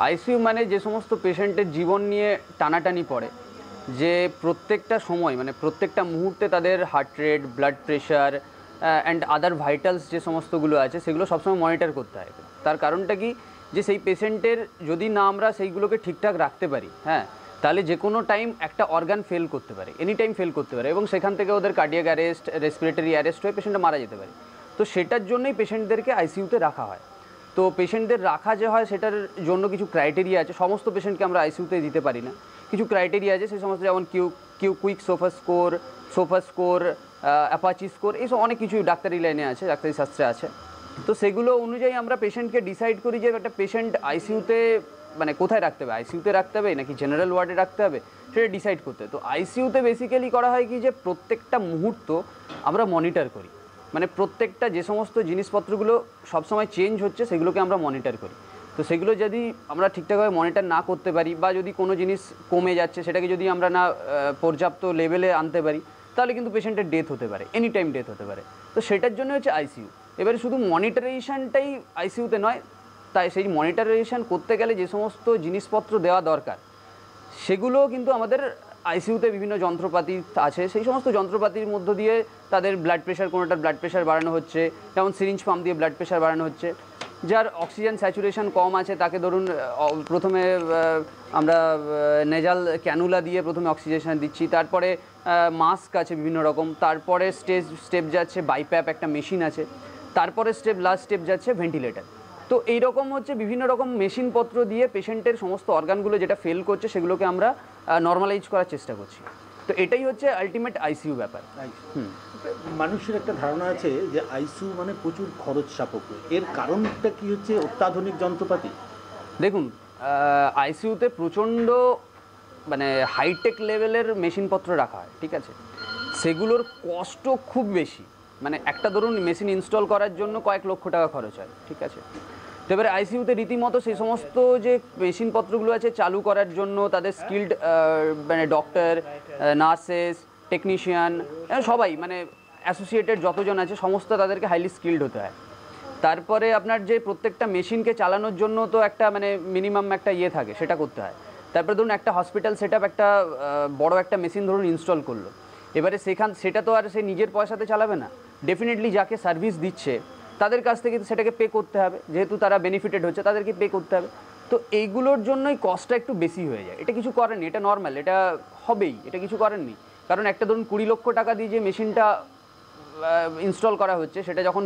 ICU মানে যে সমস্ত পেশেন্টের জীবন নিয়ে টানাটানি পড়ে, যে প্রত্যেকটা সময় মানে প্রত্যেকটা মুহূর্তে তাদের heart rate, blood pressure and other vitals যে সমস্তগুলো আছে সেগুলো সবসময় মনিটর করতে হয়। তার কারণটা কি, যে সেই পেশেন্টের যদি না আমরা সেইগুলোকে ঠিকঠাক রাখতে পারি, হ্যাঁ, তাহলে যে কোনো টাইম একটা অর্গান ফেল করতে পারে, এনি টাইম ফেল করতে পারে, এবং সেখান থেকে ওদের কার্ডিয়াক অ্যারেস্ট, রেসপিরেটরি অ্যারেস্ট হয়ে পেশেন্টটা মারা যেতে পারে। তো সেটার জন্যই পেশেন্টদেরকে আইসিইউতে রাখা হয়। তো পেশেন্টদের রাখা যে হয় সেটার জন্য কিছু ক্রাইটেরিয়া আছে। সমস্ত পেশেন্টকে আমরা আইসিইউতে দিতে পারি না, কিছু ক্রাইটেরিয়া আছে সেই সমস্ত, যেমন quick sofa score, Apache score, এইসব অনেক কিছু ডাক্তারি লাইনে আছে, ডাক্তারি শাস্ত্রে আছে। তো সেগুলো অনুযায়ী আমরা পেশেন্টকে ডিসাইড করি যে একটা পেশেন্ট আইসিইউতে মানে কোথায় রাখতে হবে, আইসিইউতে রাখতে হবে নাকি জেনারেল ওয়ার্ডে রাখতে হবে, সেটা ডিসাইড করতে হবে। তো আইসিইউতে বেসিক্যালি করা হয় কি, যে প্রত্যেকটা মুহূর্ত আমরা মনিটর করি, মানে প্রত্যেকটা যে সমস্ত জিনিসপত্রগুলো সবসময় চেঞ্জ হচ্ছে সেগুলোকে আমরা মনিটর করি। তো সেগুলো যদি আমরা ঠিকঠাকভাবে মনিটর না করতে পারি, বা যদি কোনো জিনিস কমে যাচ্ছে সেটাকে যদি আমরা না পর্যাপ্ত লেভেলে আনতে পারি, তাহলে কিন্তু পেশেন্টের ডেথ হতে পারে, এনি টাইম ডেথ হতে পারে। তো সেটার জন্য হচ্ছে আইসিইউ। এবারে শুধু মনিটরেশনটাই আইসিইউতে নয়, তাই সেই মনিটরেশন করতে গেলে যে সমস্ত জিনিসপত্র দেওয়া দরকার সেগুলোও কিন্তু আমাদের আইসিইউতে বিভিন্ন যন্ত্রপাতি আছে। সেই সমস্ত যন্ত্রপাতির মধ্য দিয়ে তাদের ব্লাড প্রেশার, কোনোটার ব্লাড প্রেশার বাড়ানো হচ্ছে, যেমন সিরিঞ্জ পাম্প দিয়ে ব্লাড প্রেশার বাড়ানো হচ্ছে। যার অক্সিজেন স্যাচুরেশন কম আছে তাকে ধরুন প্রথমে আমরা নেজাল ক্যানুলা দিয়ে প্রথমে অক্সিজেশন দিচ্ছি, তারপরে মাস্ক আছে বিভিন্ন রকম, তারপরে স্টেপ যাচ্ছে বাইপ্যাপ একটা মেশিন আছে, তারপরে লাস্ট স্টেপ যাচ্ছে ভেন্টিলেটার। তো এইরকম হচ্ছে বিভিন্ন রকম মেশিনপত্র দিয়ে পেশেন্টের সমস্ত অর্গানগুলো যেটা ফেল করছে সেগুলোকে আমরা নর্মালাইজ করার চেষ্টা করছি। তো এটাই হচ্ছে আলটিমেট আইসিইউ ব্যাপার। মানুষের একটা ধারণা আছে যে আইসিইউ মানে প্রচুর খরচ সাপেক্ষ, এর কারণটা কি হচ্ছে? অত্যাধুনিক যন্ত্রপাতি। দেখুন, আইসিইউতে প্রচণ্ড মানে হাইটেক লেভেলের মেশিনপত্র রাখা হয়, ঠিক আছে, সেগুলোর কষ্ট খুব বেশি। মানে একটা ধরুন মেশিন ইনস্টল করার জন্য কয়েক লক্ষ টাকা খরচ হয়, ঠিক আছে। তো এবারে আইসিইউতে রীতিমতো সেই সমস্ত যে মেশিনপত্রগুলো আছে চালু করার জন্য তাদের স্কিল্ড মানে ডক্টর, নার্সেস, টেকনিশিয়ান, সবাই মানে অ্যাসোসিয়েটেড যতজন আছে সমস্ত তাদেরকে হাইলি স্কিল্ড হতে হয়। তারপরে আপনার যে প্রত্যেকটা মেশিনকে চালানোর জন্য তো একটা মানে মিনিমাম একটা ইয়ে থাকে, সেটা করতে হয়। তারপরে ধরুন একটা হসপিটাল সেট আপ একটা বড় একটা মেশিন ধরুন ইনস্টল করলো, এবারে সেটা তো আর সে নিজের পয়সাতে চালাবে না, ডেফিনেটলি যাকে সার্ভিস দিচ্ছে তাদের কাছ থেকে সেটাকে পে করতে হবে, যেহেতু তারা বেনিফিটেড হচ্ছে তাদেরকে পে করতে হবে। তো এইগুলোর জন্যই কস্টটা একটু বেশি হয়ে যায়। এটা কিছু করেননি, এটা নর্মাল, এটা হবেই, এটা কিছু করেননি। কারণ একটা ধরুন 20 লক্ষ টাকা দিয়ে যে মেশিনটা ইনস্টল করা হচ্ছে সেটা যখন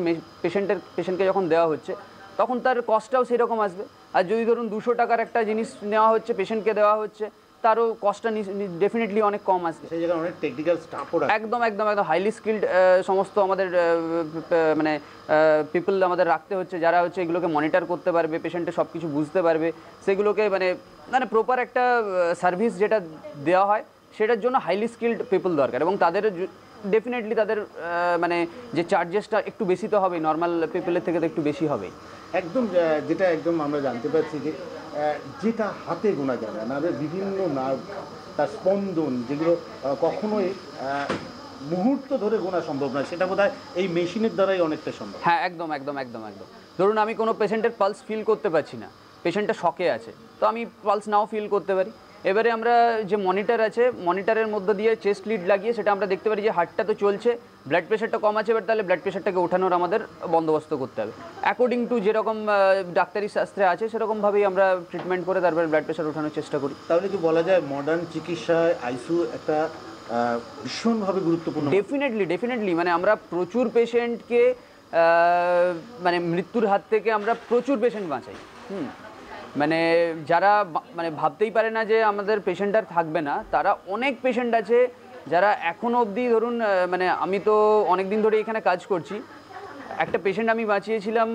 পেশেন্টকে যখন দেওয়া হচ্ছে তখন তার কস্টটাও সেরকম আসবে। আর যদি ধরুন 200 টাকার একটা জিনিস নেওয়া হচ্ছে পেশেন্টকে দেওয়া হচ্ছে, তারও কস্টটা ডেফিনেটলি অনেক কম আসবে। সেই জায়গায় অনেক টেকনিক্যাল স্টাফও একদম একদম একদম হাইলি স্কিল্ড সমস্ত আমাদের মানে পিপল আমাদের রাখতে হচ্ছে, যারা হচ্ছে এগুলোকে মনিটর করতে পারবে, পেশেন্টের সব কিছু বুঝতে পারবে, সেগুলোকে মানে মানে প্রপার একটা সার্ভিস যেটা দেওয়া হয় সেটার জন্য হাইলি স্কিল্ড পিপল দরকার। এবং তাদের ডেফিনেটলি তাদের মানে যে চার্জেসটা একটু বেশি তো হবেই, নর্মাল পিপলের থেকে তো একটু বেশি হবেই। একদম যেটা একদম আমরা জানতে পারছি যে যেটা হাতে গোনা যাবে না, বিভিন্ন নার্ভ, তার স্পন্দন, যেগুলো কখনোই মুহূর্ত ধরে গোনা সম্ভব নয়, সেটা বোধহয় এই মেশিনের দ্বারাই অনেকটা সম্ভব। হ্যাঁ, একদম একদম একদম একদম। ধরুন আমি কোনো পেশেন্টের পালস ফিল করতে পারছি না, পেশেন্টটা শকে আছে, তো আমি পালস নাও ফিল করতে পারি। এবারে আমরা যে মনিটর আছে, মনিটরের মধ্যে দিয়ে চেস্ট লিড লাগিয়ে সেটা আমরা দেখতে পারি যে হার্টটা তো চলছে, ব্লাড প্রেশারটা কম আছে, এবার তাহলে ব্লাড প্রেশারটাকে ওঠানোর আমাদের বন্দোবস্ত করতে হবে। অ্যাকর্ডিং টু যেরকম ডাক্তারি শাস্ত্রে আছে সেরকমভাবেই আমরা ট্রিটমেন্ট করে তারপরে ব্লাড প্রেশার ওঠানোর চেষ্টা করি। তাহলে কি বলা যায় মডার্ন চিকিৎসায় আইসিইউ একটা ভীষণভাবে গুরুত্বপূর্ণ? ডেফিনেটলি মানে আমরা প্রচুর পেশেন্টকে মানে মৃত্যুর হাত থেকে আমরা প্রচুর পেশেন্ট বাঁচাই। মানে যারা মানে ভাবতেই পারে না যে আমাদের পেশেন্ট আর থাকবে না, তারা অনেক পেশেন্ট আছে যারা এখনও অবধি ধরুন মানে আমি তো অনেক দিন ধরে এখানে কাজ করছি, একটা পেশেন্ট আমি বাঁচিয়েছিলাম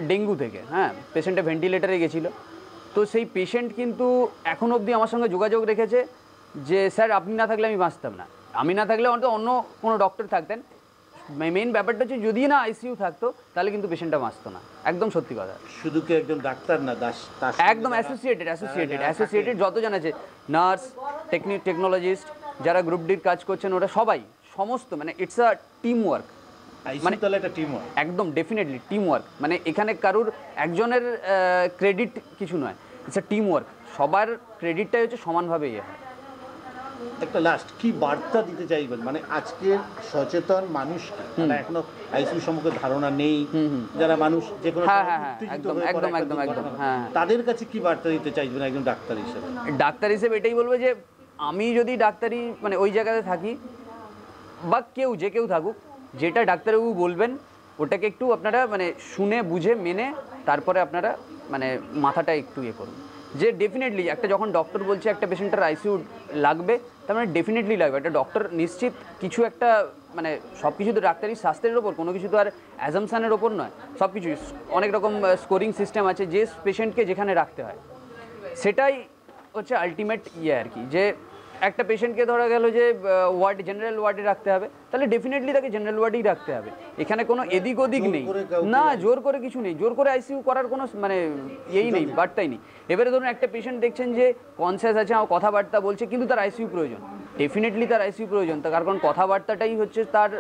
ডেঙ্গু থেকে। হ্যাঁ, পেশেন্টটা ভেন্টিলেটারে গেছিলো, তো সেই পেশেন্ট কিন্তু এখন অবধি আমার সঙ্গে যোগাযোগ রেখেছে যে স্যার আপনি না থাকলে আমি বাঁচতাম না, আমি না থাকলে অন্য কোনো ডক্টর থাকতেন। মেইন ব্যাপারটা হচ্ছে যদি না আইসিইউ থাকতো তাহলে কিন্তু পেশেন্টটা বাঁচতো না, একদম সত্যি কথা। শুধু কি একদম ডাক্তার না, একদম অ্যাসোসিয়েটেড যতজন আছে, নার্স, টেকনোলজিস্ট, যারা গ্রুপ ডির কাজ করছেন, ওরা সবাই সমস্ত মানে ইটস আ টিম ওয়ার্ক। মানে তাহলে একটা টিম ওয়ার্ক, একদম ডেফিনেটলি টিম ওয়ার্ক। মানে এখানে কারুর একজনের ক্রেডিট কিছু নয়, ইটস এ টিম ওয়ার্ক, সবার ক্রেডিটটাই হচ্ছে সমানভাবে ইয়ে হয়। একটা লাস্ট কি বার্তা দিতে চাইবেন মানে আজকের সচেতন মানুষকে, যারা এখনো আইসিইউ সম্পর্কে ধারণা নেই, যারা মানুষ যে কোনো হ্যাঁ, সময় হ্যাঁ, হ্যাঁ, উত্তেজিত একদম, হয়ে পড়ে একদম, একটা একদম, একদম, দুর্ঘটনা, হ্যাঁ। তাদের কাছে কি বার্তা দিতে চাইবেন একজন ডাক্তার হিসেবে? ডাক্তার হিসেবে এটাই বলবো যে আমি যদি ডাক্তারি মানে ওই জায়গাতে থাকি বা যে কেউ থাকুক, যেটা ডাক্তারবাবু বলবেন ওটাকে একটু আপনারা মানে শুনে বুঝে মেনে তারপরে আপনারা মানে মাথাটা একটু ইয়ে করুন। যে ডেফিনেটলি একটা যখন ডক্টর বলছে একটা পেশেন্টের আইসিইউ লাগবে, তার মানে ডেফিনেটলি লাগবে। একটা ডক্টর নিশ্চিত কিছু একটা মানে সব কিছু তো ডাক্তারি শাস্ত্রের ওপর, কোনো কিছু তো আর অ্যাজামশানের ওপর নয়। সব কিছু অনেক রকম স্কোরিং সিস্টেম আছে যে পেশেন্টকে যেখানে রাখতে হয়, সেটাই হচ্ছে আলটিমেট ইয়ে আর কি। যে একটা পেশেন্টকে ধরা গেল যে জেনারেল ওয়ার্ডে রাখতে হবে, তাহলে ডেফিনেটলি তাকে জেনারেল ওয়ার্ডেই রাখতে হবে। এখানে কোনো এদিক ওদিক নেই, না জোর করে কিছু নেই, জোর করে আইসিইউ করার কোনো মানে ইয়েই নেই, বার্তাই নেই। এবারে ধরুন একটা পেশেন্ট দেখছেন যে কনসিয়াস আছে, আমার কথাবার্তা বলছে, কিন্তু তার আইসিইউ প্রয়োজন, ডেফিনেটলি তার আইসিইউ প্রয়োজন। তার কারণ কথাবার্তাটাই হচ্ছে তার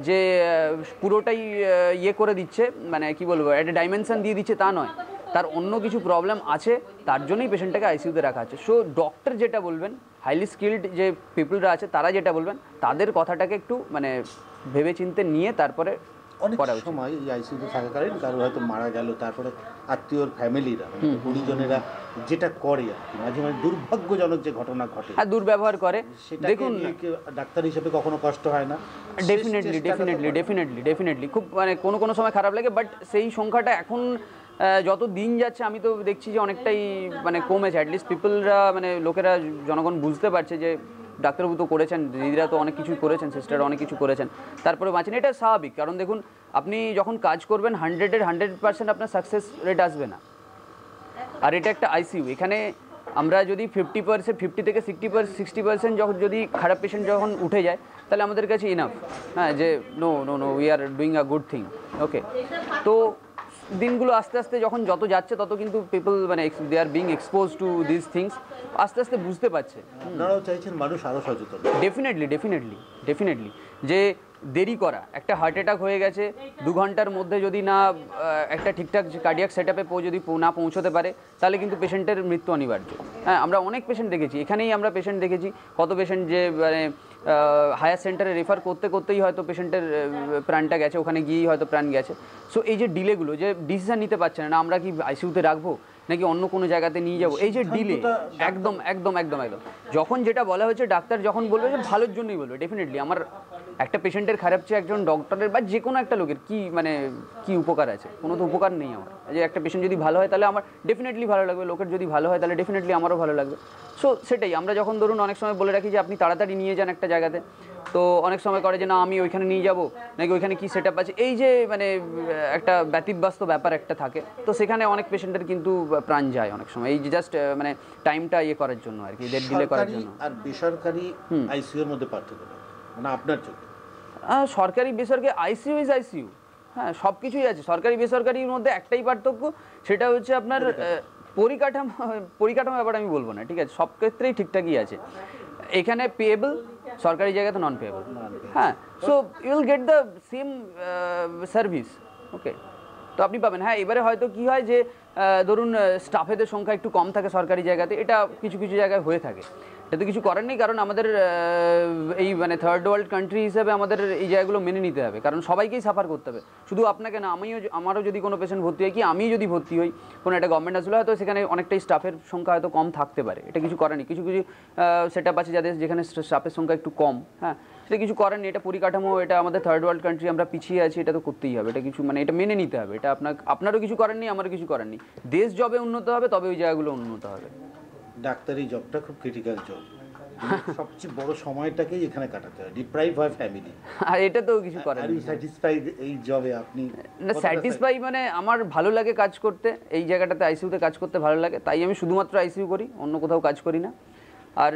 যে পুরোটাই ইয়ে করে দিচ্ছে, মানে কি বলবো, একটা ডাইমেনশন দিয়ে দিচ্ছে তা নয়, তার অন্য কিছু প্রবলেম আছে, তার জন্যই পেশেন্টটাকে আইসিইউতে রাখা আছে। সো ডক্টর যেটা বলবেন, হাইলি স্কিল্ড যে পিপলরা আছে তারা যেটা বলবেন, তাদের কথাটাকে একটু মানে ভেবে চিন্তে নিয়ে তারপরে অনেক সময় এই আইসিইউতে থাকাকালীন কারো হয়তো মারা গেল, তারপরে আত্মীয়র ফ্যামিলিরা পরিজনেরা যেটা করে আর কি, মাঝে মাঝে দুর্ভাগ্যজনক যে ঘটনা ঘটে, হ্যাঁ দুর্ব্যবহার করে। দেখুন ডাক্তার হিসেবে কখনো কষ্ট হয় না? ডেফিনেটলি খুব মানে কোনো সময় খারাপ লাগে, বাট সেই সংখ্যাটা এখন যত দিন যাচ্ছে আমি তো দেখছি যে অনেকটাই মানে কমেছে। অ্যাটলিস্ট পিপলরা মানে লোকেরা জনগণ বুঝতে পারছে যে ডাক্তারবাবু তো করেছেন, দিদিরা তো অনেক কিছু করেছেন, সিস্টাররা অনেক কিছু করেছেন, তারপরে বাঁচেন। এটা স্বাভাবিক, কারণ দেখুন আপনি যখন কাজ করবেন 100% আপনার সাকসেস রেট আসবে না। আর এটা একটা আইসিইউ, এখানে আমরা যদি 50 থেকে 60% যখন যদি খারাপ পেশেন্ট যখন উঠে যায়, তাহলে আমাদের কাছে ইনাফ, হ্যাঁ, যে no we are doing a good thing. Okay, তো দিনগুলো আস্তে আস্তে যত যাচ্ছে তত কিন্তু পিপল মানে they are being expose to this things, আস্তে আস্তে বুঝতে পারছে। আপনারাও চাইছেন মানুষ আরও সচেতন? ডেফিনেটলি যে দেরি করা, একটা হার্ট অ্যাটাক হয়ে গেছে 2 ঘন্টার মধ্যে যদি না একটা ঠিকঠাক কার্ডিয়াক সেট আপে যদি না পৌঁছতে পারে, তাহলে কিন্তু পেশেন্টের মৃত্যু অনিবার্য। হ্যাঁ, আমরা অনেক পেশেন্ট দেখেছি, এখানেই আমরা পেশেন্ট দেখেছি, কত পেশেন্ট যে মানে হায়ার সেন্টারে রেফার করতেই হয়তো পেশেন্টের প্রাণটা গেছে, ওখানে গিয়েই হয়তো প্রাণ গেছে। সো এই যে ডিলেগুলো, যে ডিসিশন নিতে পারছে না, আমরা কি আইসিইউতে রাখবো নাকি অন্য কোনো জায়গাতে নিয়ে যাবো, এই যে ডিলে, একদম যখন যেটা বলা হয়েছে, ডাক্তার যখন বলবে যে ভালোর জন্যই বলবে, ডেফিনেটলি আমার একটা পেশেন্টের খারাপ চেয়ে একজন ডক্টরের বা যে কোনো একটা লোকের কি মানে কি উপকার আছে? কোনো তো উপকার নেই আমার। যে একটা পেশেন্ট যদি ভালো হয় তাহলে আমার ডেফিনেটলি ভালো লাগবে, লোকের যদি ভালো হয় তাহলে ডেফিনেটলি আমারও ভালো লাগবে। সো সেটাই আমরা যখন ধরুন অনেক সময় বলে রাখি যে আপনি তাড়াতাড়ি নিয়ে যান একটা জায়গাতে, তো অনেক সময় করে যে না আমি ওইখানে নিয়ে যাবো, নাকি ওইখানে কী সেট আপ আছে, এই যে মানে একটা ব্যতিব্যস্ত ব্যাপার একটা থাকে, তো সেখানে অনেক পেশেন্টের কিন্তু প্রাণ যায় অনেক সময়, এই যে জাস্ট মানে টাইমটা ইয়ে করার জন্য আর কি, ডিলে করার জন্য। আর বেসরকারি আইসিইউর মধ্যে পার্থক্য মানে আপনার চোখে? সরকারি বেসরকারি আইসিইউ ইজ আইসিইউ, হ্যাঁ সব কিছুই আছে। সরকারি বেসরকারির মধ্যে একটাই পার্থক্য, সেটা হচ্ছে আপনার পরিকাঠামো ব্যাপারে আমি বলবো না, ঠিক আছে, সব ক্ষেত্রেই ঠিকঠাকই আছে। এখানে পেয়েবল, সরকারি জায়গাতে নন পেয়েবল, হ্যাঁ। So you will get the same service, okay, তো আপনি পাবেন। হ্যাঁ, এবারে হয়তো কি হয় যে ধরুন স্টাফেদের সংখ্যা একটু কম থাকে সরকারি জায়গাতে, এটা কিছু জায়গায় হয়ে থাকে, এটা তো কিছু করার নেই, কারণ আমাদের এই মানে থার্ড ওয়ার্ল্ড কান্ট্রি হিসেবে আমাদের এই জায়গাগুলো মেনে নিতে হবে, কারণ সবাইকেই সাফার করতে হবে, শুধু আপনাকে না, আমারও যদি কোনো পেশেন্ট ভর্তি হয়, কি আমি যদি ভর্তি হই কোনো একটা গভর্নমেন্ট আসলে, হয়তো সেখানে অনেকটাই স্টাফের সংখ্যা হয়তো কম থাকতে পারে, এটা কিছু করার নেই। কিছু সেট আপ আছে যাদের যেখানে স্টাফের সংখ্যা একটু কম, হ্যাঁ, সেটা কিছু করার নেই, এটা পরিকাঠামো, এটা আমাদের থার্ড ওয়ার্ল্ড কান্ট্রি, আমরা পিছিয়ে আছি, এটা তো করতেই হবে, এটা কিছু মানে এটা মেনে নিতে হবে, এটা আপনারও কিছু করার নেই, আমারও কিছু করার নেই। দেশ যবে উন্নত হবে তবে ওই জায়গাগুলো উন্নত হবে। ডাক্তারি জবটা খুব ক্রিটিক্যাল জব, সবচেয়ে বড় সময়টাকেই এখানে কাটাতে হয়, ডিপ্রাইভ হয় ফ্যামিলি, আর এটা তো কিছু করার নেই। স্যাটিসফাইড এই জবে আপনি? না, স্যাটিসফাই মানে আমার ভালো লাগে কাজ করতে, এই জায়গাটাতে আইসিইউতে কাজ করতে ভালো লাগে, তাই আমি শুধুমাত্র আইসিইউ করি, অন্য কোথাও কাজ করি না। আর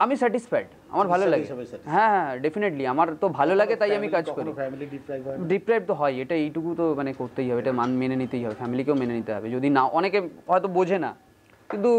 আমি স্যাটিসফাইড, আমার ভালো লাগে, হ্যাঁ ডেফিনেটলি আমার তো ভালো লাগে, তাই আমি কাজ করি। ডিপ্রাইভ তো হয়, এটা এইটুকু তো মানে করতেই হবে, এটা মেনে নিতেই হবে, ফ্যামিলিকেও মেনে নিতে হবে। যদি না, অনেকে হয়তো বোঝে না, কিন্তু